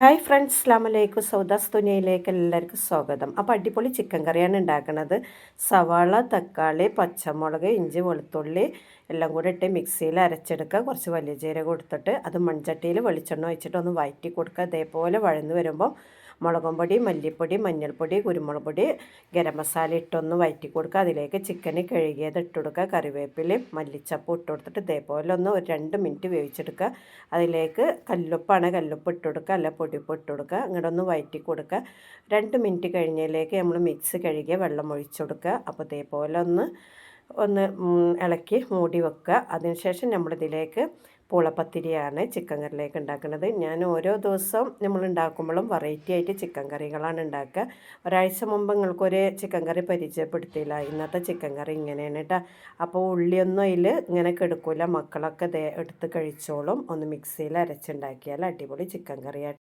Hi friends, അസ്സലാമു അലൈക്കും. സൗദാസ് തുനിയയിലേക്ക് എല്ലാവർക്കും സ്വാഗതം. അപ്പോൾ അടിപൊളി ചിക്കൻ കറിയാണ് ഉണ്ടാക്കുന്നത്. സവാള, തക്കാളി, പച്ചമുളക്, ഇഞ്ചി, വെളുത്തുള്ളി എല്ലാം കൂടെ ഇട്ട് മിക്സിയിൽ അരച്ചെടുക്കുക. കുറച്ച് വലിയ ജീരകം കൊടുത്തിട്ട് അത് മൺചട്ടിയിൽ വെളിച്ചെണ്ണ ഒഴിച്ചിട്ട് ഒന്ന് വഴറ്റി കൊടുക്കുക. അതേപോലെ വഴന്ന് വരുമ്പോൾ മുളകും പൊടി, മല്ലിപ്പൊടി, മഞ്ഞൾപ്പൊടി, കുരുമുളക് പൊടി, ഗരം മസാല ഇട്ടൊന്ന് വഴറ്റി കൊടുക്കുക. അതിലേക്ക് ചിക്കന് കഴുകിയത് ഇട്ട് കൊടുക്കുക. കറിവേപ്പിലയും മല്ലിച്ചപ്പും ഇട്ട് കൊടുത്തിട്ട് ഇതേപോലെ ഒന്ന് ഒരു 2 മിനിറ്റ് വേവിച്ചെടുക്കുക. അതിലേക്ക് കല്ലുപ്പാണ്, കല്ലുപ്പ് ഇട്ട് കൊടുക്കുക, അല്ല പൊടിയുപ്പ് ഇട്ട് കൊടുക്കുക. അങ്ങോട്ട് ഒന്ന് വഴറ്റി കൊടുക്കുക. 2 മിനിറ്റ് കഴിഞ്ഞതിലേക്ക് നമ്മൾ മിക്സ് കഴുകിയ വെള്ളം ഒഴിച്ചു കൊടുക്കുക. അപ്പോൾ ഇതേപോലെ ഒന്ന് ഇളക്കി മൂടി വെക്കുക. അതിനുശേഷം നമ്മളിതിലേക്ക് പൂളപ്പത്തിരിയാണ് ചിക്കൻ കറിയിലേക്ക് ഉണ്ടാക്കുന്നത്. ഞാൻ ഓരോ ദിവസം നമ്മൾ ഉണ്ടാക്കുമ്പോഴും വെറൈറ്റി ആയിട്ട് ചിക്കൻ കറികളാണ് ഉണ്ടാക്കുക. ഒരാഴ്ച മുമ്പ് നിങ്ങൾക്കൊരു ചിക്കൻ കറി പരിചയപ്പെടുത്തിയില്ല. ഇന്നത്തെ ചിക്കൻ കറി ഇങ്ങനെയാണ് കേട്ടോ. അപ്പോൾ ഉള്ളിയൊന്നും അതിൽ ഇങ്ങനെ കെടുക്കില്ല. മക്കളൊക്കെ എടുത്ത് കഴിച്ചോളും. ഒന്ന് മിക്സിയിൽ അരച്ചുണ്ടാക്കിയാൽ അടിപൊളി ചിക്കൻ കറിയാണ്.